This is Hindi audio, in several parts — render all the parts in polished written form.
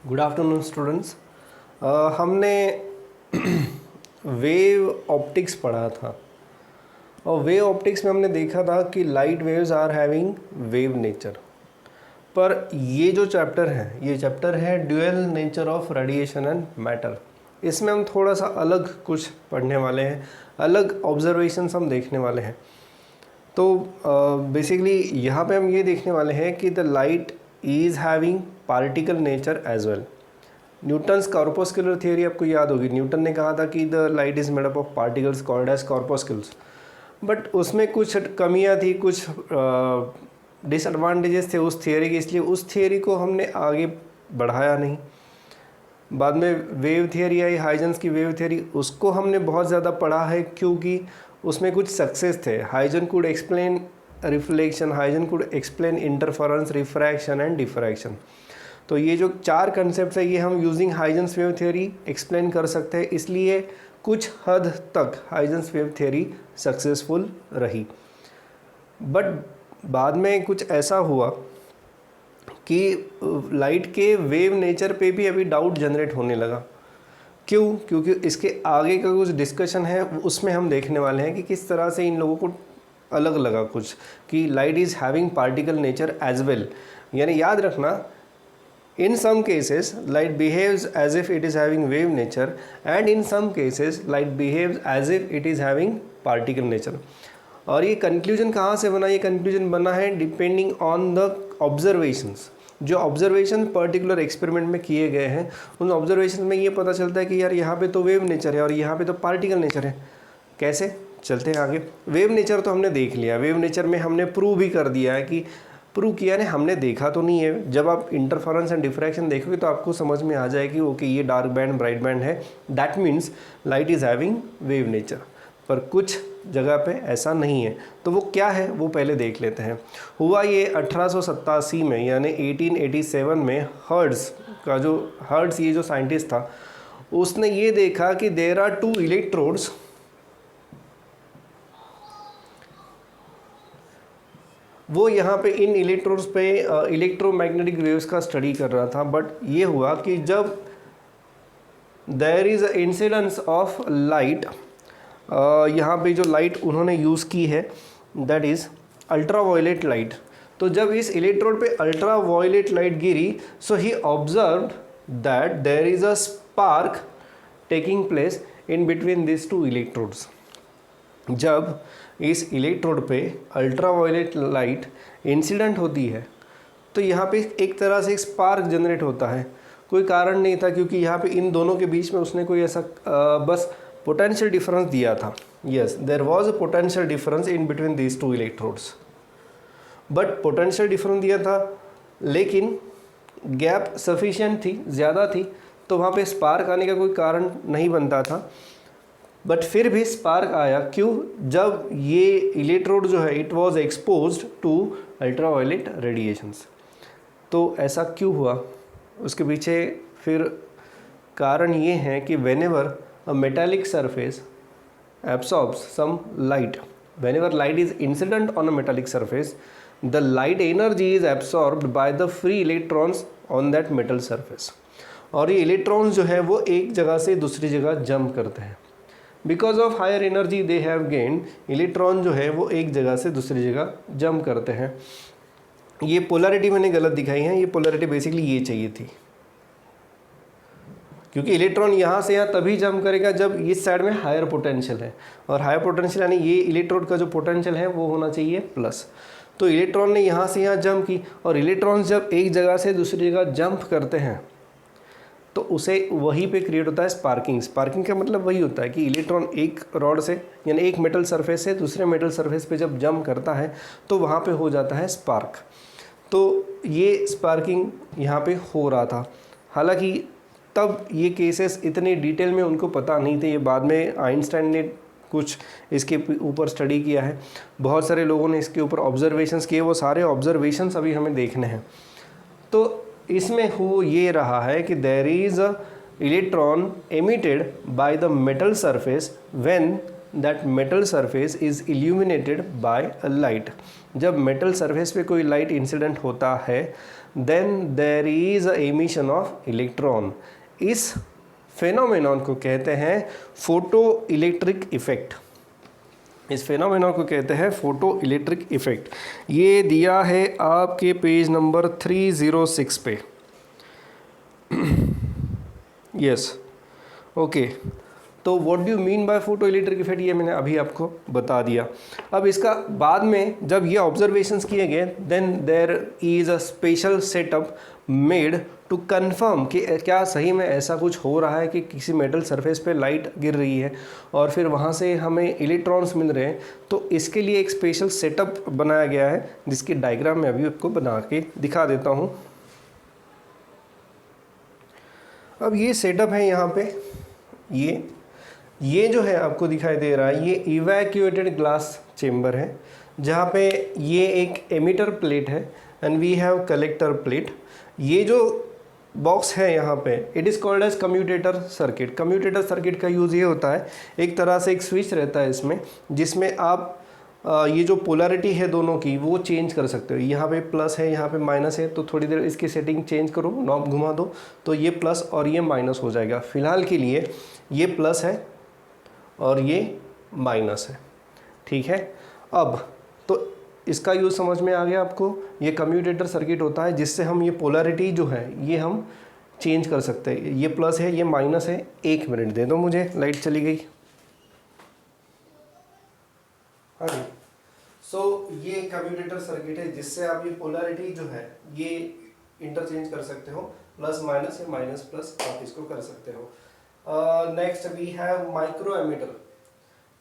Good afternoon students. हमने वेव ऑप्टिक्स पढ़ा था और वेव ऑप्टिक्स में हमने देखा था कि light waves are having wave nature. पर ये जो चैप्टर है ये चैप्टर है dual nature of radiation and matter. इसमें हम थोड़ा सा अलग कुछ पढ़ने वाले हैं, अलग ऑब्जर्वेशंस हम देखने वाले हैं। तो बेसिकली यहाँ पे हम ये देखने वाले हैं कि the light is having particle nature as well. Newton's corpuscular theory आपको याद होगी। न्यूटन ने कहा था कि the light is made up of particles called as corpuscles, but उसमें कुछ कमियां थी, कुछ डिसएडवांटेजेस थे उस थियोरी के, इसलिए उस थियोरी को हमने आगे बढ़ाया नहीं। बाद में वेव थियोरी आई, हाइजेंस की वेव थियोरी, उसको हमने बहुत ज़्यादा पढ़ा है क्योंकि उसमें कुछ सक्सेस थे। Huygens could explain reflection, Huygens could explain interference, refraction and diffraction. तो ये जो चार कंसेप्ट है ये हम using Huygens wave theory explain कर सकते हैं, इसलिए कुछ हद तक हाइजेंस वेव थ्योरी सक्सेसफुल रही। बट बाद में कुछ ऐसा हुआ कि लाइट के वेव नेचर पे भी अभी डाउट जनरेट होने लगा। क्यों? क्योंकि इसके आगे का कुछ डिस्कशन है, उसमें हम देखने वाले हैं कि किस तरह से इन लोगों को अलग लगा कुछ, कि light is having particle nature as well. यानी याद रखना, in some cases light behaves as if it is having wave nature and in some cases light behaves as if it is having particle nature। और ये कंक्लूजन कहाँ से बना? ये कंक्लूजन बना है डिपेंडिंग ऑन द ऑब्जर्वेशंस। जो ऑब्जर्वेशन पर्टिकुलर एक्सपेरिमेंट में किए गए हैं उन ऑब्जर्वेशन में ये पता चलता है कि यार यहाँ पे तो वेव नेचर है और यहाँ पे तो पार्टिकल नेचर है। कैसे? चलते हैं आगे। वेव नेचर तो हमने देख लिया, वेव नेचर में हमने प्रूव भी कर दिया है कि प्रूव किया ने, हमने देखा तो नहीं है। जब आप इंटरफेरेंस एंड डिफ्रैक्शन देखोगे तो आपको समझ में आ जाएगी ओके ये डार्क बैंड ब्राइट बैंड है, that means light is having wave nature. पर कुछ जगह पे ऐसा नहीं है, तो वो क्या है वो पहले देख लेते हैं। हुआ ये 1887 में, यानी 1887 में हर्ट्ज़ ये जो साइंटिस्ट था उसने ये देखा कि देयर आर टू इलेक्ट्रोड्स, वो यहाँ पे इन इलेक्ट्रोड्स पे इलेक्ट्रोमैग्नेटिक वेव्स का स्टडी कर रहा था। बट ये हुआ कि जब there is a incidence of light, यहाँ पे जो लाइट उन्होंने यूज़ की है दैट इज़ अल्ट्रावायलेट लाइट। तो जब इस इलेक्ट्रोड पे अल्ट्रावायलेट लाइट गिरी, so he observed that there is a spark taking place in between this two electrodes. जब इस इलेक्ट्रोड पे अल्ट्रावायलेट लाइट इंसिडेंट होती है तो यहाँ पे एक तरह से एक स्पार्क जनरेट होता है। कोई कारण नहीं था क्योंकि यहाँ पे इन दोनों के बीच में उसने कोई ऐसा बस पोटेंशियल डिफरेंस दिया था। Yes, there was a potential difference in between these two electrodes, but potential difference दिया था लेकिन गैप सफिशिएंट थी, ज़्यादा थी, तो वहाँ पे स्पार्क आने का कोई कारण नहीं बनता था। बट फिर भी स्पार्क आया। क्यों? जब ये इलेक्ट्रोड जो है it was exposed to ultraviolet radiations. तो ऐसा क्यों हुआ? उसके पीछे फिर कारण ये है कि whenever a metallic surface absorbs some light, whenever light is incident on a metallic surface, the light energy is absorbed by the free electrons on that metal surface. और ये इलेक्ट्रॉन्स जो है वो एक जगह से दूसरी जगह जंप करते हैं। Because of higher energy they have gained, electron जो है वो एक जगह से दूसरी जगह जंप करते हैं। ये पोलैरिटी मैंने गलत दिखाई है, ये पोलैरिटी बेसिकली ये चाहिए थी, क्योंकि इलेक्ट्रॉन यहाँ से यहाँ तभी जंप करेगा जब इस साइड में हायर पोटेंशियल है, और हायर पोटेंशियल यानी ये इलेक्ट्रोड का जो पोटेंशियल है वो होना चाहिए प्लस। तो इलेक्ट्रॉन ने यहाँ से यहाँ जंप की, और इलेक्ट्रॉन जब एक जगह से दूसरी जगह जंप करते हैं तो उसे वहीं पे क्रिएट होता है स्पार्किंग। स्पार्किंग का मतलब वही होता है कि इलेक्ट्रॉन एक रॉड से यानी एक मेटल सरफेस से दूसरे मेटल सरफेस पे जब जंप करता है तो वहाँ पे हो जाता है स्पार्क। तो ये स्पार्किंग यहाँ पे हो रहा था। हालांकि तब ये केसेस इतने डिटेल में उनको पता नहीं थे, ये बाद में आइंस्टाइन ने कुछ इसके ऊपर स्टडी किया है, बहुत सारे लोगों ने इसके ऊपर ऑब्जर्वेशंस किए, वो सारे ऑब्जर्वेशंस अभी हमें देखने हैं। तो इसमें हो ये रहा है कि there is a electron emitted by the metal surface when that metal surface is illuminated by a light. जब मेटल सरफेस पे कोई लाइट इंसिडेंट होता है then there is a emission of electron. इस फेनोमेनॉन को कहते हैं फोटो इलेक्ट्रिक इफेक्ट। इस फेनोमेनॉन को कहते हैं फोटो इलेक्ट्रिक इफेक्ट। ये दिया है आपके पेज नंबर 306 पे। Yes, okay. तो what do you mean by photo electric effect, ये मैंने अभी आपको बता दिया। अब इसका बाद में जब ये ऑब्जर्वेशंस किए गए, then there is a special setup made to confirm कि क्या सही में ऐसा कुछ हो रहा है कि किसी मेटल सरफेस पे लाइट गिर रही है और फिर वहाँ से हमें इलेक्ट्रॉन्स मिल रहे हैं। तो इसके लिए एक स्पेशल सेटअप बनाया गया है, जिसकी डायग्राम मैं अभी आपको बना के दिखा देता हूँ। अब ये सेटअप है यहाँ पे, ये जो है आपको दिखाई दे रहा है, ये इवैक्यूएटेड ग्लास चेम्बर है, जहाँ पे ये एक एमिटर प्लेट है and we have collector plate. ये जो बॉक्स है यहाँ पे, it is called as commutator circuit. Commutator circuit का यूज़ ये होता है, एक तरह से एक स्विच रहता है इसमें, जिसमें आप ये जो पोलैरिटी है दोनों की वो चेंज कर सकते हो। यहाँ पे प्लस है, यहाँ पे माइनस है, तो थोड़ी देर इसकी सेटिंग चेंज करो, नॉब घुमा दो तो ये प्लस और ये माइनस हो जाएगा। फ़िलहाल के लिए ये प्लस है और ये माइनस है, ठीक है। अब तो इसका यूज़ समझ में आ गया आपको। ये कम्यूटेटर सर्किट होता है जिससे हम ये पोलैरिटी जो है ये हम चेंज कर सकते हैं। ये प्लस है, ये माइनस है। 1 मिनट दे दो मुझे, लाइट चली गई। हाँ जी, सो ये कम्यूटेटर सर्किट है जिससे आप ये पोलैरिटी जो है ये इंटरचेंज कर सकते हो, प्लस माइनस या माइनस प्लस आप इसको कर सकते हो। Next we have micro ammeter,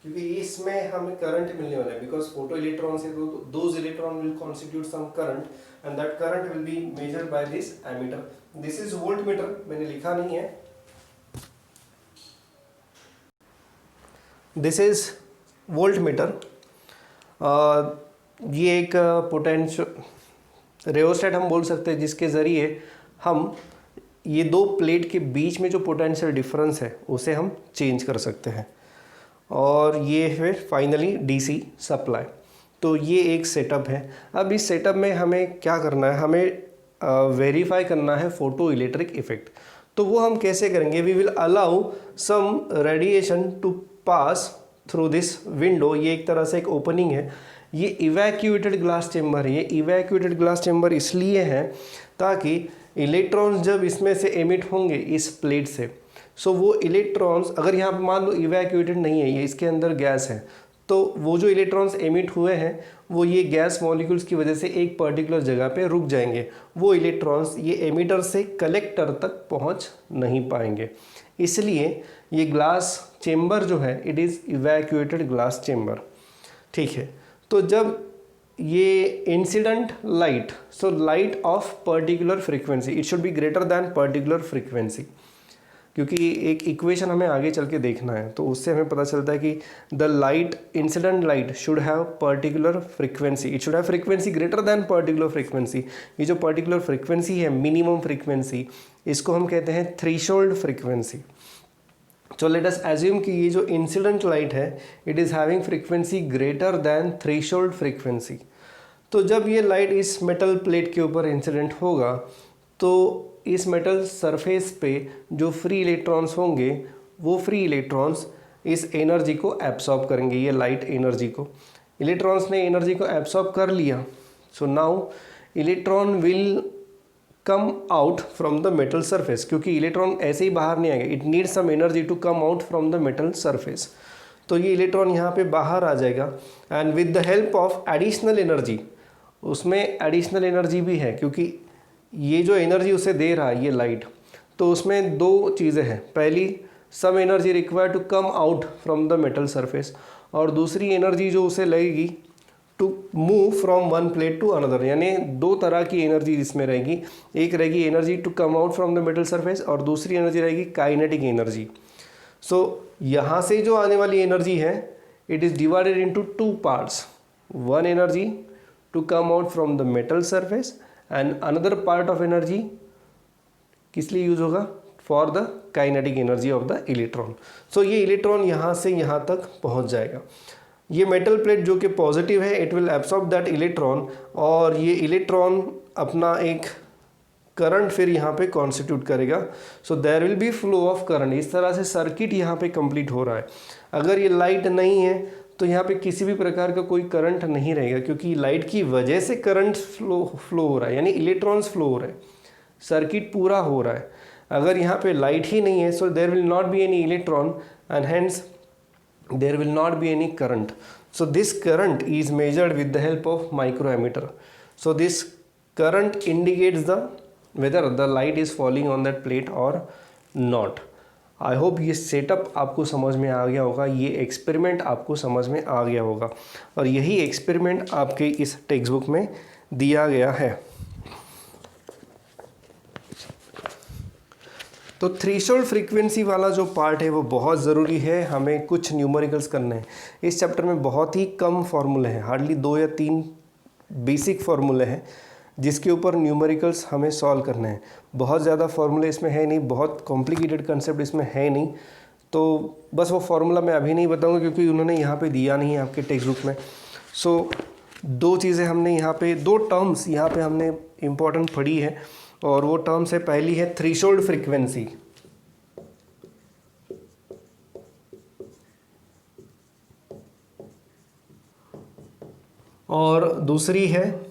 क्योंकि इसमें हमें करंट मिलने वाला है, बिकॉज फोटो इलेक्ट्रॉन से those electron will constitute some current and that current will be measured by this ammeter. This is volt meter, मैंने लिखा नहीं है। This is volt meter. ये एक पोटेंशियल रेओस्टेट हम बोल सकते हैं, जिसके ज़रिए हम ये दो प्लेट के बीच में जो पोटेंशियल डिफरेंस है उसे हम चेंज कर सकते हैं। और ये फिर फाइनली डीसी सप्लाई। तो ये एक सेटअप है। अब इस सेटअप में हमें क्या करना है, हमें वेरीफाई करना है फोटो इलेक्ट्रिक इफेक्ट। तो वो हम कैसे करेंगे, we will allow some radiation to pass through this window. ये एक तरह से एक ओपनिंग है। ये इवैक्यूएटेड ग्लास चेम्बर है। ये इवैक्यूएटेड ग्लास चेम्बर इसलिए है ताकि इलेक्ट्रॉन्स जब इसमें से एमिट होंगे इस प्लेट से, सो वो इलेक्ट्रॉन्स, अगर यहाँ पर मान लो इवैक्यूएटेड नहीं है, ये इसके अंदर गैस है, तो वो जो इलेक्ट्रॉन्स एमिट हुए हैं वो ये गैस मॉलिक्यूल्स की वजह से एक पर्टिकुलर जगह पे रुक जाएंगे। वो इलेक्ट्रॉन्स ये एमिटर से कलेक्टर तक पहुँच नहीं पाएंगे। इसलिए ये ग्लास चेम्बर जो है it is evacuated glass chamber, ठीक है। तो जब ये incident light, so light of particular frequency, it should be greater than particular frequency, क्योंकि एक इक्वेशन हमें आगे चल के देखना है, तो उससे हमें पता चलता है कि the light, incident light should have particular frequency, it should have frequency greater than particular frequency. ये जो पर्टिकुलर फ्रीक्वेंसी है, मिनिमम फ्रीक्वेंसी, इसको हम कहते हैं थ्रेशोल्ड फ्रीक्वेंसी। तो लेट अस एज्यूम कि ये जो इंसिडेंट लाइट है it is having frequency greater than threshold frequency. तो जब ये लाइट इस मेटल प्लेट के ऊपर इंसिडेंट होगा तो इस मेटल सरफेस पे जो फ्री इलेक्ट्रॉन्स होंगे वो फ्री इलेक्ट्रॉन्स इस एनर्जी को एब्सॉर्ब करेंगे, ये लाइट एनर्जी को। इलेक्ट्रॉन्स ने एनर्जी को एब्सॉर्ब कर लिया, so now electron will come out from the metal surface, क्योंकि इलेक्ट्रॉन ऐसे ही बाहर नहीं आएगा, it needs some energy to come out from the metal surface. तो ये इलेक्ट्रॉन यहाँ पे बाहर आ जाएगा and with the help of additional energy, उसमें एडिशनल एनर्जी भी है क्योंकि ये जो एनर्जी उसे दे रहा है ये लाइट, तो उसमें दो चीज़ें हैं। पहली, some energy required to come out from the metal surface, और दूसरी एनर्जी जो उसे लगेगी to move from one plate to another, यानी दो तरह की एनर्जी इसमें रहेगी। एक रहेगी energy to come out from the metal surface और दूसरी एनर्जी रहेगी काइनेटिक एनर्जी। सो यहाँ से जो आने वाली एनर्जी है it is divided into two parts, one energy to come out from the metal surface and another part of energy किस लिए यूज़ होगा, for the kinetic energy of the electron. So ये इलेक्ट्रॉन यहाँ से यहाँ तक पहुँच जाएगा। ये मेटल प्लेट जो कि पॉजिटिव है, it will absorb that electron, और ये इलेक्ट्रॉन अपना एक करंट फिर यहाँ पे कॉन्स्टिट्यूट करेगा। So there will be flow of current. इस तरह से सर्किट यहाँ पे कंप्लीट हो रहा है। अगर ये लाइट नहीं है तो यहाँ पे किसी भी प्रकार का कोई करंट नहीं रहेगा, क्योंकि लाइट की वजह से करंट फ्लो हो रहा है, यानी इलेक्ट्रॉन्स फ्लो हो रहे हैं, सर्किट पूरा हो रहा है। अगर यहाँ पे लाइट ही नहीं है, so there will not be any electron and hence there will not be any current. So this current is measured with the help of microammeter. So this current indicates the whether the light is falling on that plate or not. I hope ये सेटअप आपको समझ में आ गया होगा, ये एक्सपेरिमेंट आपको समझ में आ गया होगा, और यही एक्सपेरिमेंट आपके इस टेक्स्ट बुक में दिया गया है। तो थ्रेशोल्ड फ्रीक्वेंसी वाला जो पार्ट है वो बहुत ज़रूरी है, हमें कुछ न्यूमेरिकल्स करने हैं। इस चैप्टर में बहुत ही कम फार्मूले हैं, हार्डली 2 या 3 बेसिक फार्मूले हैं जिसके ऊपर न्यूमेरिकल्स हमें सॉल्व करने हैं। बहुत ज़्यादा फार्मूले इसमें है नहीं, बहुत कॉम्प्लिकेटेड कंसेप्ट इसमें है नहीं, तो बस वो फार्मूला मैं अभी नहीं बताऊँगा क्योंकि उन्होंने यहाँ पर दिया नहीं है आपके टेक्स्ट बुक में। सो 2 चीज़ें हमने यहाँ पे, 2 टर्म्स यहाँ पे हमने इम्पोर्टेंट पढ़ी है, और वो टर्म्स है, पहली है थ्रेशोल्ड फ्रीक्वेंसी, और दूसरी है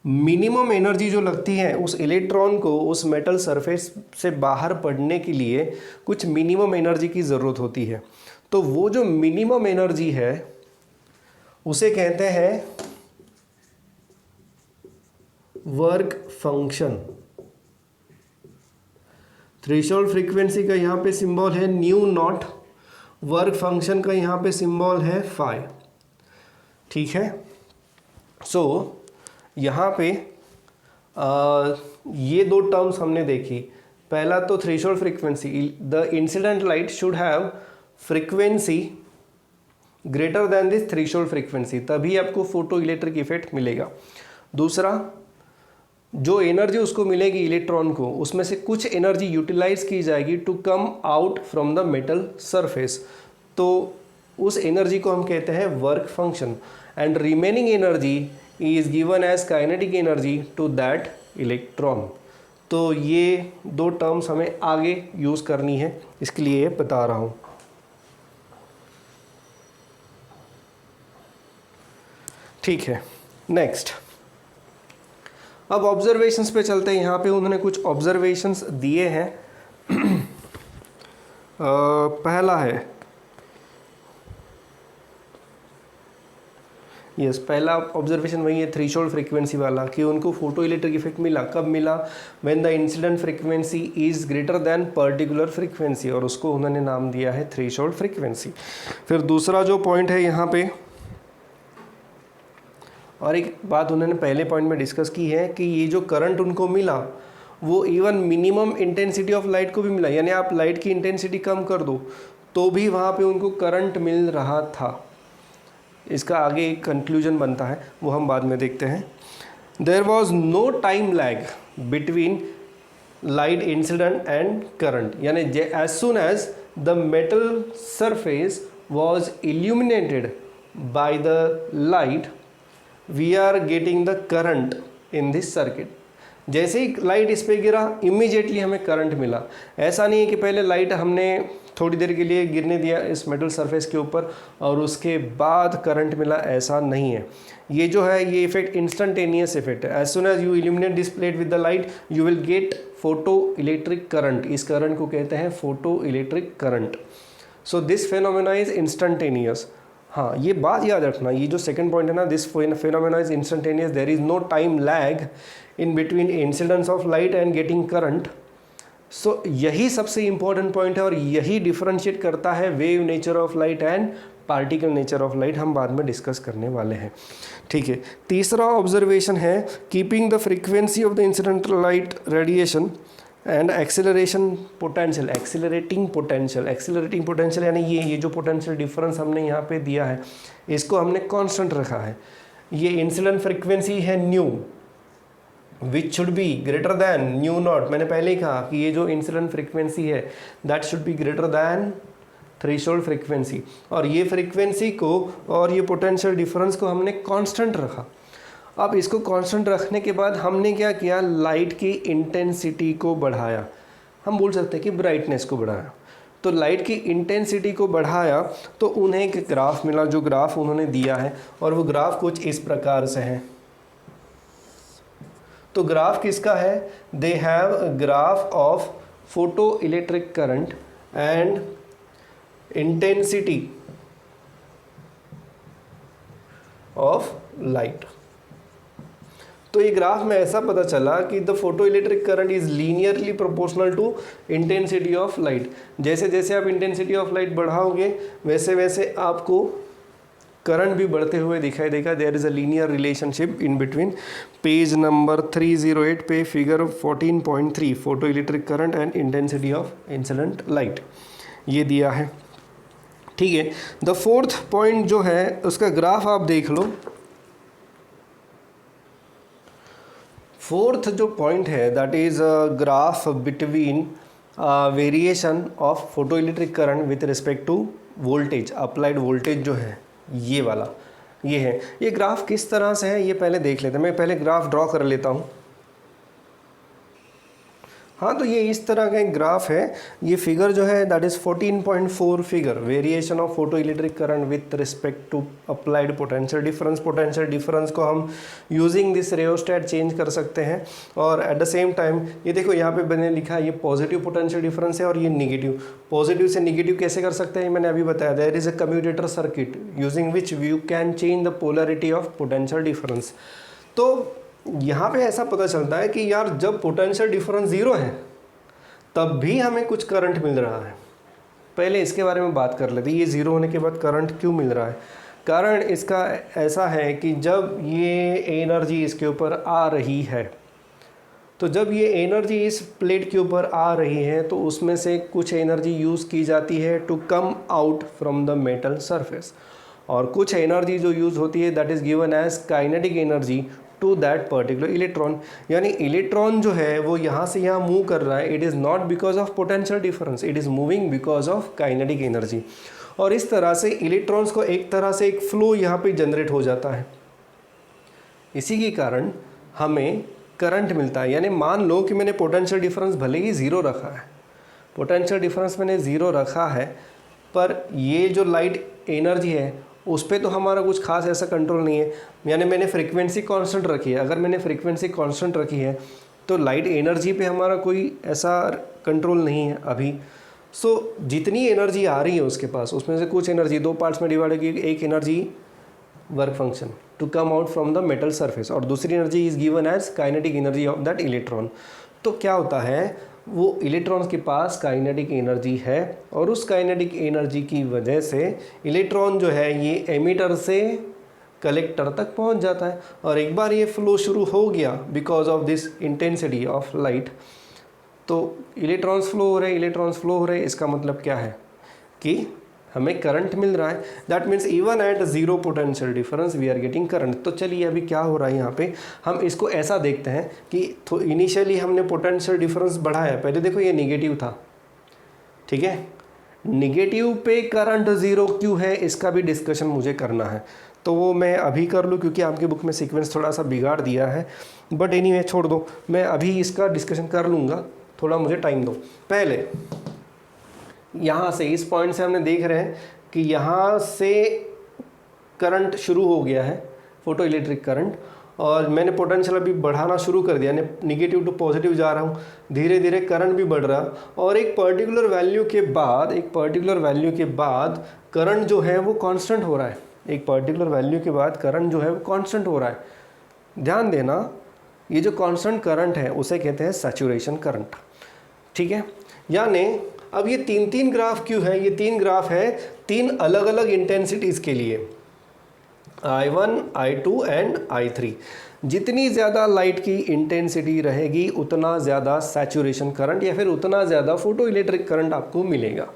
मिनिमम एनर्जी जो लगती है उस इलेक्ट्रॉन को उस मेटल सरफेस से बाहर पड़ने के लिए कुछ मिनिमम एनर्जी की ज़रूरत होती है। तो वो जो मिनिमम एनर्जी है उसे कहते हैं वर्क फंक्शन। थ्रेशोल्ड फ्रीक्वेंसी का यहाँ पे सिंबल है न्यू नॉट, वर्क फंक्शन का यहाँ पे सिंबल है फाई। ठीक है, सो यहाँ पे ये 2 टर्म्स हमने देखी। पहला तो threshold frequency, the incident light should have frequency greater than this threshold frequency, तभी आपको फोटो इलेक्ट्रिक इफेक्ट मिलेगा। दूसरा, जो एनर्जी उसको मिलेगी इलेक्ट्रॉन को, उसमें से कुछ एनर्जी यूटिलाइज की जाएगी to come out from the metal surface, तो उस एनर्जी को हम कहते हैं work function, and remaining energy is given as kinetic energy to that electron. तो ये 2 टर्म्स हमें आगे यूज़ करनी है, इसके लिए बता रहा हूँ। ठीक है, नेक्स्ट अब ऑब्जर्वेशंस पे चलते हैं। यहाँ पे उन्होंने कुछ ऑब्जर्वेशंस दिए हैं। पहला है, पहला ऑब्जर्वेशन वही है थ्रेशोल्ड फ्रीक्वेंसी वाला, कि उनको फोटो इलेक्ट्रिक इफेक्ट मिला। कब मिला? When the incident frequency is greater than particular frequency, और उसको उन्होंने नाम दिया है थ्रेशोल्ड फ्रीक्वेंसी। फिर दूसरा जो पॉइंट है यहाँ पे, और एक बात उन्होंने पहले पॉइंट में डिस्कस की है कि ये जो करंट उनको मिला वो even minimum intensity of light को भी मिला, यानी आप लाइट की इंटेंसिटी कम कर दो तो भी वहाँ पे उनको करंट मिल रहा था। इसका आगे एक कंक्लूजन बनता है, वो हम बाद में देखते हैं। There was no time lag between light incident and current, यानी as soon as the metal surface was illuminated by the light we are getting the current in this circuit. जैसे ही लाइट इस पे गिरा इमीडिएटली हमें करंट मिला। ऐसा नहीं है कि पहले लाइट हमने थोड़ी देर के लिए गिरने दिया इस मेटल सरफेस के ऊपर और उसके बाद करंट मिला, ऐसा नहीं है। ये जो है ये इफेक्ट इंस्टेंटेनियस इफेक्ट है। As soon as you illuminate this plate with the light you will get photo electric current. इस करंट को कहते हैं photo electric current. So this phenomena is instantaneous. हाँ, ये बात याद रखना, ये जो सेकंड पॉइंट है ना, this phenomena is instantaneous, there is no time lag in between incidence of light and getting current. So यही सबसे इंपॉर्टेंट पॉइंट है और यही डिफरेंशिएट करता है wave nature of light and particle nature of light. हम बाद में डिस्कस करने वाले हैं। ठीक है, तीसरा ऑब्जर्वेशन है keeping the frequency of the incident light radiation and acceleration potential, accelerating potential यानी ये जो पोटेंशियल डिफरेंस हमने यहाँ पे दिया है इसको हमने कांस्टेंट रखा है। ये इंसिडेंट फ्रीक्वेंसी है new which should be greater than new not. मैंने पहले ही कहा कि ये जो इंसिडेंट फ्रीक्वेंसी है that should be greater than threshold frequency, और ये फ्रीक्वेंसी को और ये पोटेंशियल डिफरेंस को हमने कांस्टेंट रखा। अब इसको कांस्टेंट रखने के बाद हमने क्या किया, लाइट की इंटेंसिटी को बढ़ाया, हम बोल सकते हैं कि ब्राइटनेस को बढ़ाया। तो लाइट की इंटेंसिटी को बढ़ाया तो उन्हें एक ग्राफ मिला, जो ग्राफ उन्होंने दिया है, और वो ग्राफ कुछ इस प्रकार से है। तो ग्राफ किसका है, they have graph of photo electric current and intensity of light. तो ये ग्राफ में ऐसा पता चला कि the photo electric current is linearly proportional to intensity of light. जैसे जैसे आप इंटेंसिटी ऑफ लाइट बढ़ाओगे वैसे वैसे आपको करंट भी बढ़ते हुए दिखाई देगा। There is a linear relationship in between. Page number 308 पे figure 14.3 photo electric current and intensity of incident light ये दिया है, ठीक है। द फोर्थ पॉइंट जो है उसका ग्राफ आप देख लो। फोर्थ जो पॉइंट है that is graph between variation of photo electric current with respect to voltage, applied voltage जो है ये वाला, ये है। ये ग्राफ किस तरह से है ये पहले देख लेते हैं। मैं पहले ग्राफ ड्रॉ कर लेता हूँ। हाँ, तो ये इस तरह का एक ग्राफ है। ये फिगर जो है that is 14.4 figure, variation of photo electric current with respect to applied potential difference. Potential difference को हम यूजिंग दिस रेओस्टेट चेंज कर सकते हैं। और एट द सेम टाइम ये देखो यहाँ पे मैंने लिखा है ये पॉजिटिव पोटेंशियल डिफरेंस है और ये निगेटिव। पॉजिटिव से निगेटिव कैसे कर सकते हैं मैंने अभी बताया। There is a commutator circuit using which you can change the polarity of potential difference. तो यहाँ पे ऐसा पता चलता है कि यार जब पोटेंशियल डिफरेंस ज़ीरो है तब भी हमें कुछ करंट मिल रहा है। पहले इसके बारे में बात कर लेते हैं, ये ज़ीरो होने के बाद करंट क्यों मिल रहा है। कारण इसका ऐसा है कि जब ये एनर्जी इसके ऊपर आ रही है, तो जब ये एनर्जी इस प्लेट के ऊपर आ रही है तो उसमें से कुछ एनर्जी यूज़ की जाती है to come out from the metal surface, और कुछ एनर्जी जो यूज़ होती है that is given as kinetic energy to that particular electron. यानी इलेक्ट्रॉन जो है वो यहाँ से यहाँ मूव कर रहा है, it is not because of potential difference, it is moving because of kinetic energy. और इस तरह से इलेक्ट्रॉन्स को एक तरह से एक फ्लो यहाँ पे जनरेट हो जाता है। इसी के कारण हमें करंट मिलता है। यानी मान लो कि मैंने पोटेंशियल डिफरेंस भले ही ज़ीरो रखा है, पोटेंशियल डिफरेंस मैंने ज़ीरो रखा है, पर ये जो लाइट एनर्जी है उस पर तो हमारा कुछ खास ऐसा कंट्रोल नहीं है। यानी मैंने फ्रीक्वेंसी कांस्टेंट रखी है। अगर मैंने फ्रीक्वेंसी कांस्टेंट रखी है तो लाइट एनर्जी पे हमारा कोई ऐसा कंट्रोल नहीं है अभी। सो जितनी एनर्जी आ रही है उसके पास, उसमें से कुछ एनर्जी दो पार्ट्स में डिवाइड होगी। एक energy work function to come out from the metal surface, और दूसरी energy is given as kinetic energy of that electron. तो क्या होता है, वो इलेक्ट्रॉन्स के पास काइनेटिक एनर्जी है, और उस काइनेटिक एनर्जी की वजह से इलेक्ट्रॉन जो है ये एमिटर से कलेक्टर तक पहुंच जाता है। और एक बार ये फ्लो शुरू हो गया because of this intensity of light, तो इलेक्ट्रॉन्स फ्लो हो रहे, इलेक्ट्रॉन्स फ्लो हो रहे, इसका मतलब क्या है कि हमें करंट मिल रहा है। That means even at zero potential difference we are getting current. तो चलिए अभी क्या हो रहा है यहाँ पे, हम इसको ऐसा देखते हैं कि इनिशियली हमने पोटेंशियल डिफरेंस बढ़ाया। पहले देखो ये निगेटिव था, ठीक है। निगेटिव पे करंट ज़ीरो क्यों है इसका भी डिस्कशन मुझे करना है, तो वो मैं अभी कर लूँ क्योंकि आपकी बुक में सीक्वेंस थोड़ा सा बिगाड़ दिया है। बट एनीवे छोड़ दो, मैं अभी इसका डिस्कशन कर लूँगा, थोड़ा मुझे टाइम दो। पहले यहाँ से इस पॉइंट से हमने देख रहे हैं कि यहाँ से करंट शुरू हो गया है, फोटो इलेक्ट्रिक करंट, और मैंने पोटेंशियल अभी बढ़ाना शुरू कर दिया, यानी निगेटिव टू पॉजिटिव जा रहा हूँ। धीरे धीरे करंट भी बढ़ रहा, और एक पर्टिकुलर वैल्यू के बाद करंट जो है वो कांस्टेंट हो रहा है। एक पर्टिकुलर वैल्यू के बाद करंट जो है वो कांस्टेंट हो रहा है। ध्यान देना, ये जो कांस्टेंट करंट है उसे कहते हैं सैचुरेशन करंट, ठीक है। यानी अब ये तीन ग्राफ क्यों है, ये तीन ग्राफ है तीन अलग अलग इंटेंसिटीज़ के लिए, I1, I2 एंड I3। जितनी ज़्यादा लाइट की इंटेंसिटी रहेगी उतना ज़्यादा सैचुरेशन करंट या फिर उतना ज़्यादा फोटो इलेक्ट्रिक करंट आपको मिलेगा।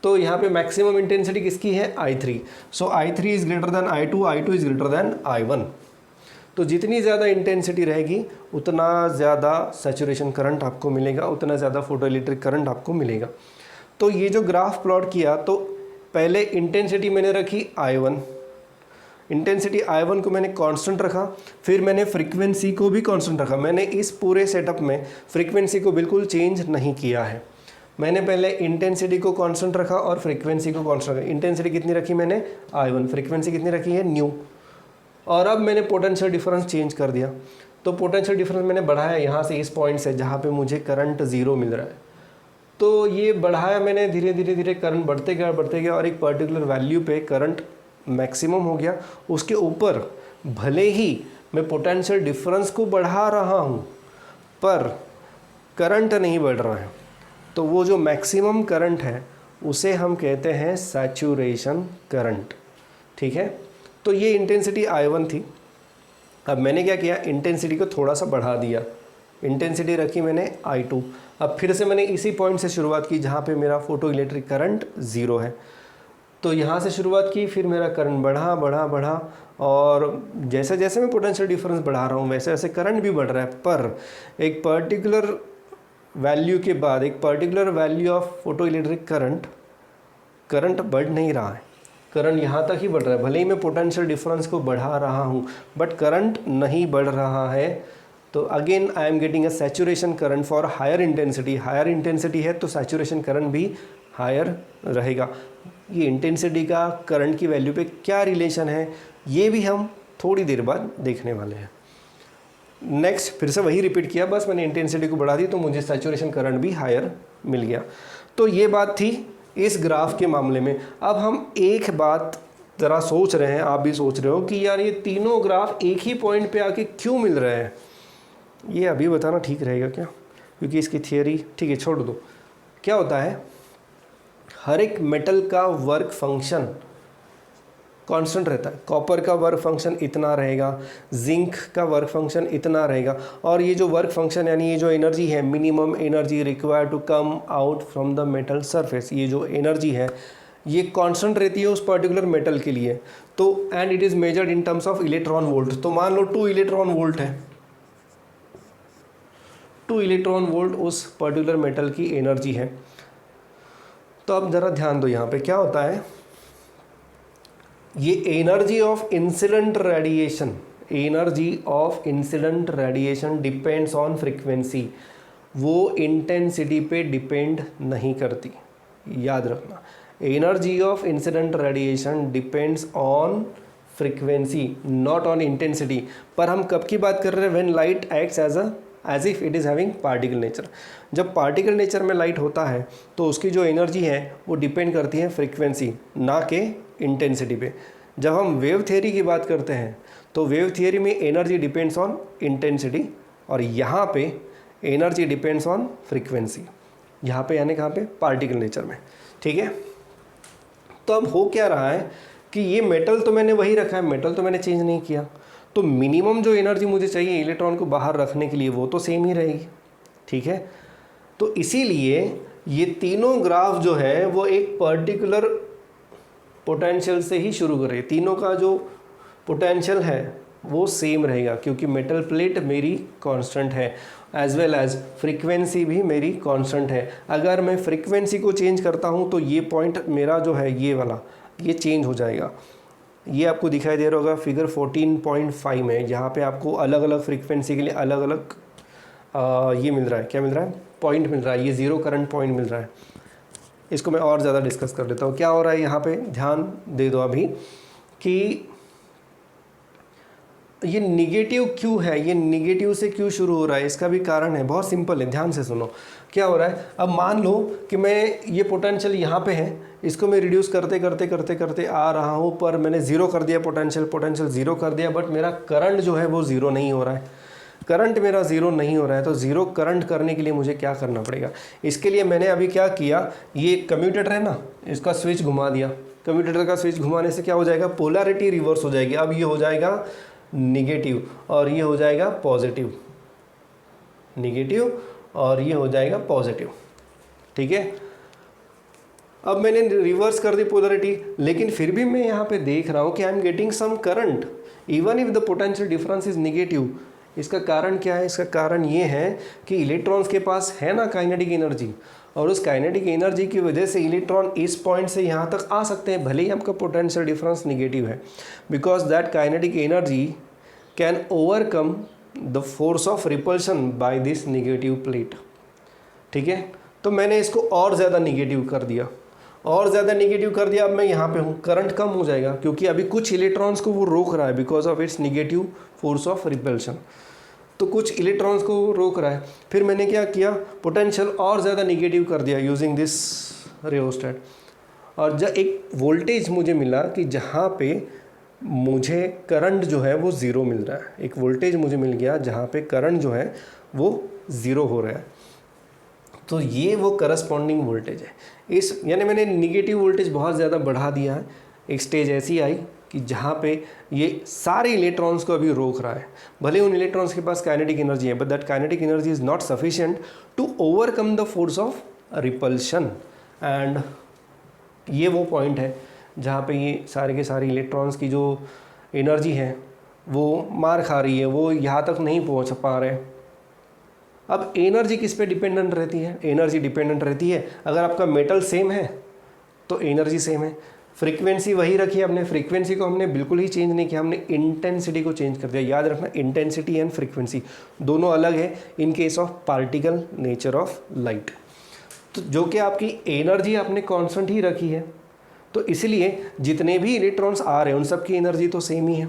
तो यहाँ पे मैक्सिमम इंटेंसिटी किसकी है, I3। So I3 is greater than I2, I2 is greater than I1। तो जितनी ज़्यादा इंटेंसिटी रहेगी उतना ज़्यादा सैचुरेशन करंट आपको मिलेगा, उतना ज़्यादा फोटो इलेक्ट्रिक करंट आपको मिलेगा। तो ये जो ग्राफ प्लॉट किया, तो पहले इंटेंसिटी मैंने रखी I1, इंटेंसिटी I1 को मैंने कांस्टेंट रखा, फिर मैंने फ्रीक्वेंसी को भी कांस्टेंट रखा। मैंने इस पूरे सेटअप में फ्रीक्वेंसी को बिल्कुल चेंज नहीं किया है। मैंने पहले इंटेंसिटी को कांस्टेंट रखा और फ्रीक्वेंसी को कांस्टेंट रखा। इंटेंसिटी कितनी रखी मैंने I1, फ्रीक्वेंसी कितनी रखी है न्यू, और अब मैंने पोटेंशियल डिफरेंस चेंज कर दिया। तो पोटेंशियल डिफरेंस मैंने बढ़ाया यहाँ से, इस पॉइंट से जहाँ पे मुझे करंट 0 मिल रहा है, तो ये बढ़ाया मैंने, धीरे धीरे धीरे करंट बढ़ते गया और एक पर्टिकुलर वैल्यू पे करंट मैक्सिमम हो गया। उसके ऊपर भले ही मैं पोटेंशियल डिफरेंस को बढ़ा रहा हूँ पर करंट नहीं बढ़ रहा है, तो वो जो मैक्सिमम करंट है उसे हम कहते हैं सैचुरेशन करंट। ठीक है, तो ये इंटेंसिटी I1 थी। अब मैंने क्या किया, इंटेंसिटी को थोड़ा सा बढ़ा दिया, इंटेंसिटी रखी मैंने I2। अब फिर से मैंने इसी पॉइंट से शुरुआत की जहाँ पे मेरा फोटो इलेक्ट्रिक करंट 0 है, तो यहाँ से शुरुआत की, फिर मेरा करंट बढ़ा बढ़ा बढ़ा, और जैसे जैसे मैं पोटेंशियल डिफरेंस बढ़ा रहा हूँ वैसे वैसे करंट भी बढ़ रहा है, पर एक पर्टिकुलर वैल्यू के बाद, एक particular value of photo electric current बढ़ नहीं रहा है, करंट यहाँ तक ही बढ़ रहा है। भले ही मैं पोटेंशियल डिफरेंस को बढ़ा रहा हूँ बट करंट नहीं बढ़ रहा है। तो again I am getting a saturation current for higher intensity. Higher intensity है तो सैचुरेशन करंट भी हायर रहेगा। ये इंटेंसिटी का करंट की वैल्यू पे क्या रिलेशन है ये भी हम थोड़ी देर बाद देखने वाले हैं। नेक्स्ट फिर से वही रिपीट किया, बस मैंने इंटेंसिटी को बढ़ा दी तो मुझे सैचुरेशन करंट भी हायर मिल गया। तो ये बात थी इस ग्राफ के मामले में। अब हम एक बात ज़रा सोच रहे हैं, आप भी सोच रहे हो कि यार ये तीनों ग्राफ एक ही पॉइंट पे आके क्यों मिल रहे हैं, ये अभी बताना ठीक रहेगा क्या, क्योंकि इसकी थियरी ठीक है छोड़ दो। क्या होता है, हर एक मेटल का वर्क फंक्शन कांस्टेंट रहता है। कॉपर का वर्क फंक्शन इतना रहेगा, जिंक का वर्क फंक्शन इतना रहेगा, और ये जो वर्क फंक्शन यानी ये जो एनर्जी है, minimum energy required to come out from the metal surface, ये जो एनर्जी है ये कांस्टेंट रहती है उस पर्टिकुलर मेटल के लिए। तो and it is measured in terms of electron volt. तो मान लो 2 इलेक्ट्रॉन वोल्ट है, 2 इलेक्ट्रॉन वोल्ट उस पर्टिकुलर मेटल की एनर्जी है। तो अब ज़रा ध्यान दो, यहाँ पे क्या होता है, ये energy of incident radiation, energy of incident radiation depends on frequency, वो इंटेंसिटी पे डिपेंड नहीं करती, याद रखना। Energy of incident radiation depends on frequency not on intensity. पर हम कब की बात कर रहे हैं, when light acts as if it is having particle nature. जब पार्टिकल नेचर में लाइट होता है तो उसकी जो एनर्जी है वो डिपेंड करती है फ्रीक्वेंसी ना के इंटेंसिटी पे। जब हम वेव थियरी की बात करते हैं तो वेव थियरी में एनर्जी डिपेंड्स ऑन इंटेंसिटी, और यहाँ पे एनर्जी डिपेंड्स ऑन फ्रीक्वेंसी, यहाँ पे यानी कहाँ पे, पार्टिकल नेचर में। ठीक है, तो अब हो क्या रहा है कि ये मेटल तो मैंने वही रखा है, मेटल तो मैंने चेंज नहीं किया, तो मिनिमम जो एनर्जी मुझे चाहिए इलेक्ट्रॉन को बाहर रखने के लिए वो तो सेम ही रहेगी। ठीक है, तो इसीलिए ये तीनों ग्राफ जो है वो एक पर्टिकुलर पोटेंशियल से ही शुरू कर रहे हैं। तीनों का जो पोटेंशियल है वो सेम रहेगा क्योंकि मेटल प्लेट मेरी कांस्टेंट है, एज वेल एज फ्रीक्वेंसी भी मेरी कांस्टेंट है। अगर मैं फ्रीक्वेंसी को चेंज करता हूँ तो ये पॉइंट मेरा जो है ये वाला ये चेंज हो जाएगा। ये आपको दिखाई दे रहा होगा फिगर 14.5 में, जहाँ पे आपको अलग अलग फ्रीक्वेंसी के लिए अलग अलग ये मिल रहा है, क्या मिल रहा है, पॉइंट मिल रहा है, ये 0 करंट पॉइंट मिल रहा है। इसको मैं और ज़्यादा डिस्कस कर देता हूँ। क्या हो रहा है यहाँ पे, ध्यान दे दो अभी कि ये निगेटिव क्यों है, ये निगेटिव से क्यों शुरू हो रहा है, इसका भी कारण है, बहुत सिंपल है, ध्यान से सुनो। क्या हो रहा है, अब मान लो कि मैं ये पोटेंशियल यहाँ पे है, इसको मैं रिड्यूस करते करते करते करते आ रहा हूँ, पर मैंने 0 कर दिया, पोटेंशियल 0 कर दिया, बट मेरा करंट जो है वो 0 नहीं हो रहा है, करंट मेरा 0 नहीं हो रहा है। तो 0 करंट करने के लिए मुझे क्या करना पड़ेगा, इसके लिए मैंने अभी क्या किया, ये कम्यूटेटर है ना, इसका स्विच घुमा दिया। कम्यूटेटर का स्विच घुमाने से क्या हो जाएगा, पोलैरिटी रिवर्स हो जाएगी। अब ये हो जाएगा निगेटिव और ये हो जाएगा पॉजिटिव, निगेटिव और ये हो जाएगा पॉजिटिव। ठीक है, अब मैंने रिवर्स कर दी पोलैरिटी, लेकिन फिर भी मैं यहाँ पे देख रहा हूँ कि I am getting some current even if the potential difference is negative. इसका कारण क्या है? इसका कारण ये है कि इलेक्ट्रॉन्स के पास है ना काइनेटिक एनर्जी, और उस काइनेटिक एनर्जी की वजह से इलेक्ट्रॉन इस पॉइंट से यहाँ तक आ सकते हैं, भले ही आपका पोटेंशियल डिफरेंस निगेटिव है, because that kinetic energy can overcome the force of repulsion by this negative plate. ठीक है, तो मैंने इसको और ज़्यादा निगेटिव कर दिया, और ज़्यादा निगेटिव कर दिया। अब मैं यहाँ पे हूँ, करंट कम हो जाएगा क्योंकि अभी कुछ इलेक्ट्रॉन्स को वो रोक रहा है because of its negative force of repulsion, तो कुछ इलेक्ट्रॉन्स को रोक रहा है। फिर मैंने क्या किया, पोटेंशियल और ज़्यादा निगेटिव कर दिया यूजिंग दिस रियोस्टेट, और जब एक वोल्टेज मुझे मिला कि जहाँ पे मुझे करंट जो है वो ज़ीरो मिल रहा है, एक वोल्टेज मुझे मिल गया जहाँ पे करंट जो है वो ज़ीरो हो रहा है, तो ये वो करस्पॉन्डिंग वोल्टेज है। इस यानी मैंने निगेटिव वोल्टेज बहुत ज़्यादा बढ़ा दिया है, एक स्टेज ऐसी आई कि जहाँ पे ये सारे इलेक्ट्रॉन्स को अभी रोक रहा है। भले उन इलेक्ट्रॉन्स के पास काइनेटिक एनर्जी है, but that kinetic energy is not sufficient to overcome the force of repulsion, and ये वो पॉइंट है जहाँ पे ये सारे के सारे इलेक्ट्रॉन्स की जो एनर्जी है वो मार खा रही है, वो यहाँ तक नहीं पहुँच पा रहे। अब एनर्जी किस पे डिपेंडेंट रहती है? एनर्जी डिपेंडेंट रहती है, अगर आपका मेटल सेम है तो एनर्जी सेम है। फ्रीक्वेंसी वही रखी है हमने, फ्रीक्वेंसी को हमने बिल्कुल ही चेंज नहीं किया, हमने इंटेंसिटी को चेंज कर दिया। याद रखना, इंटेंसिटी एंड फ्रीक्वेंसी दोनों अलग है in case of particle nature of light. तो जो कि आपकी एनर्जी आपने कांस्टेंट ही रखी है, तो इसलिए जितने भी इलेक्ट्रॉन्स आ रहे हैं उन सब की एनर्जी तो सेम ही है,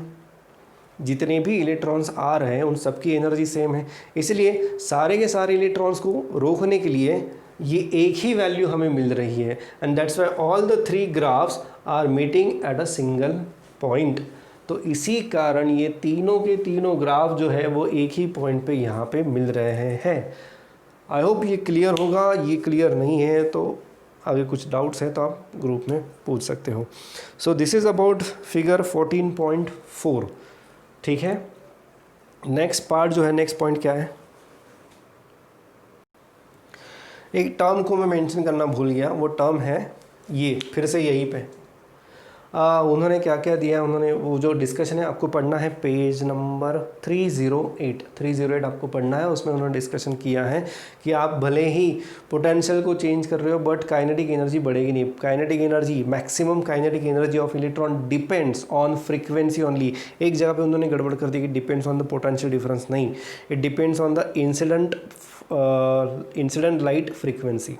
जितने भी इलेक्ट्रॉन्स आ रहे हैं उन सब की एनर्जी सेम है। इसलिए सारे के सारे इलेक्ट्रॉन्स को रोकने के लिए ये एक ही वैल्यू हमें मिल रही है, and that's why all the three graphs are meeting at a single point. तो इसी कारण ये तीनों के तीनों ग्राफ जो है वो एक ही पॉइंट पे यहाँ पे मिल रहे हैं। आई होप ये क्लियर होगा। ये क्लियर नहीं है तो आगे कुछ डाउट्स हैं तो आप ग्रुप में पूछ सकते हो। So this is about figure 14.4। ठीक है, नेक्स्ट पार्ट जो है, नेक्स्ट पॉइंट क्या है? एक टर्म को मैं मेंशन करना भूल गया, वो टर्म है ये, फिर से यहीं पे उन्होंने क्या क्या दिया, उन्होंने वो जो डिस्कशन है आपको पढ़ना है, पेज नंबर 308 आपको पढ़ना है। उसमें उन्होंने डिस्कशन किया है कि आप भले ही पोटेंशियल को चेंज कर रहे हो बट काइनेटिक एनर्जी बढ़ेगी नहीं। Kinetic energy, maximum kinetic energy of electron depends on frequency only. एक जगह पे उन्होंने गड़बड़ कर दी कि depends on the potential difference, नहीं, it depends on the incident light frequency.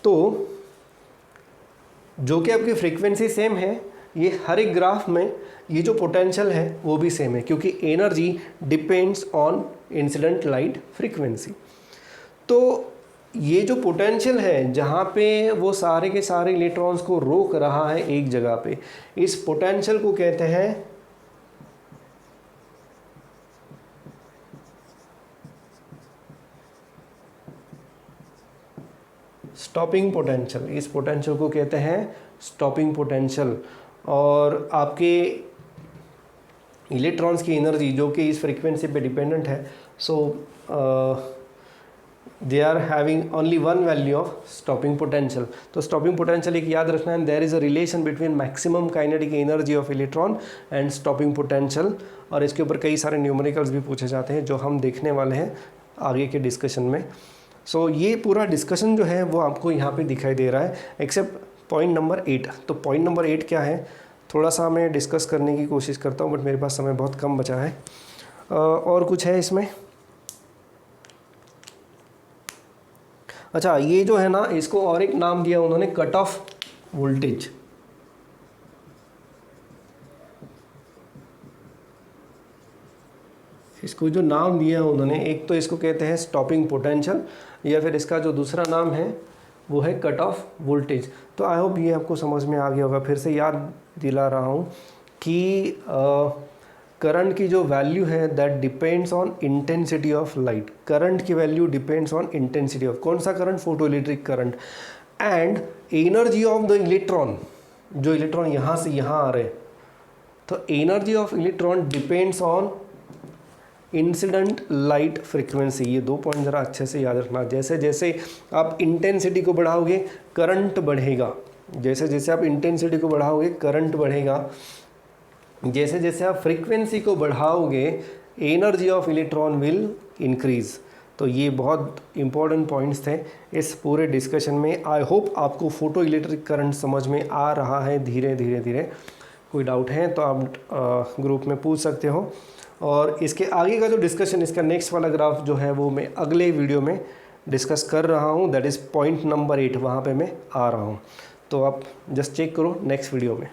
तो जो कि आपकी फ्रीक्वेंसी सेम है, ये हर एक ग्राफ में ये जो पोटेंशियल है वो भी सेम है, क्योंकि energy depends on incident light frequency. तो ये जो पोटेंशियल है जहाँ पे वो सारे के सारे इलेक्ट्रॉन्स को रोक रहा है एक जगह पे, इस पोटेंशियल को कहते हैं स्टॉपिंग पोटेंशियल। इस पोटेंशियल को कहते हैं स्टॉपिंग पोटेंशियल। और आपके इलेक्ट्रॉन्स की एनर्जी जो कि इस फ्रीक्वेंसी पे डिपेंडेंट है, so they are having only one value of stopping potential. तो स्टॉपिंग पोटेंशियल एक याद रखना है, there is a relation between maximum kinetic energy of electron and stopping potential. और इसके ऊपर कई सारे न्यूमेरिकल्स भी पूछे जाते हैं जो हम देखने वाले हैं आगे के डिस्कशन में। सो ये पूरा डिस्कशन जो है वो आपको यहाँ पे दिखाई दे रहा है, एक्सेप्ट पॉइंट नंबर 8। तो पॉइंट नंबर 8 क्या है, थोड़ा सा मैं डिस्कस करने की कोशिश करता हूँ, बट मेरे पास समय बहुत कम बचा है। और कुछ है इसमें? अच्छा, ये जो है ना, इसको और एक नाम दिया उन्होंने, कट ऑफ वोल्टेज। इसको जो नाम दिया उन्होंने, एक तो इसको कहते हैं स्टॉपिंग पोटेंशियल, या फिर इसका जो दूसरा नाम है वो है कट ऑफ वोल्टेज। तो आई होप ये आपको समझ में आ गया होगा। फिर से याद दिला रहा हूँ कि करंट की जो वैल्यू है that depends on intensity of light. Current की value depends on intensity of, कौन सा current? Photo electric current. And energy of the electron, जो इलेक्ट्रॉन यहाँ से यहाँ आ रहे हैं, तो energy of electron depends on incident light frequency. ये दो पॉइंट ज़रा अच्छे से याद रखना। जैसे जैसे आप इंटेंसिटी को बढ़ाओगे करंट बढ़ेगा, जैसे जैसे आप इंटेंसिटी को बढ़ाओगे करंट बढ़ेगा, जैसे जैसे आप फ्रीक्वेंसी को बढ़ाओगे energy of electron will increase. तो ये बहुत इंपॉर्टेंट पॉइंट्स थे इस पूरे डिस्कशन में। आई होप आपको फोटो इलेक्ट्रिक करंट समझ में आ रहा है धीरे धीरे। कोई डाउट है तो आप ग्रुप में पूछ सकते हो। और इसके आगे का जो डिस्कशन, इसका नेक्स्ट वाला ग्राफ जो है वो मैं अगले वीडियो में डिस्कस कर रहा हूँ, दैट इज़ पॉइंट नंबर 8, वहाँ पे मैं आ रहा हूँ। तो आप जस्ट चेक करो नेक्स्ट वीडियो में।